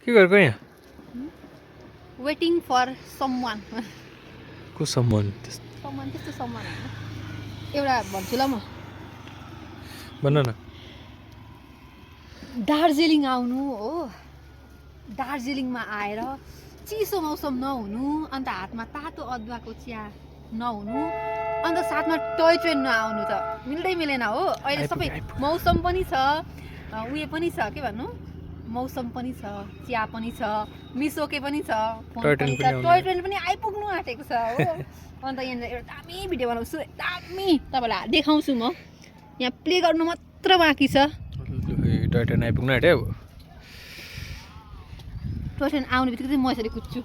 के गरेको यहाँ वेटिङ फर समवान को सम्मान समवान त्यस्तो समवान होइन एउटा भन्छु ल म भन्न न दार्जिलिङ आउनु हो दार्जिलिङमा आएर चिसो मौसम नहुनु अन्त हातमा तातो अदुवाको चिया नहुनु अन्त साथमा टोय ट्रेन नआउनु त मिल्दै मिलेन हो अहिले सबै मौसम पनि छ उयो पनि छ के भन्नु मौसम पनि छ चिया पनि छ मिसोके पनि छ फोन पनि छ टोय ट्रेन पनि आइपुग्नु आँटेको छ हो अन्त यहाँनिर एउटा दामी भिडियो बनाउँछु दामी तपाईँलाई देखाउँछु म यहाँ प्ले गर्नु मात्र बाँकी छ टोय ट्रेन आइपुग्नु आँट्यो अब टोय ट्रेन आउने बित्तिकै चाहिँ म यसरी कुद्छु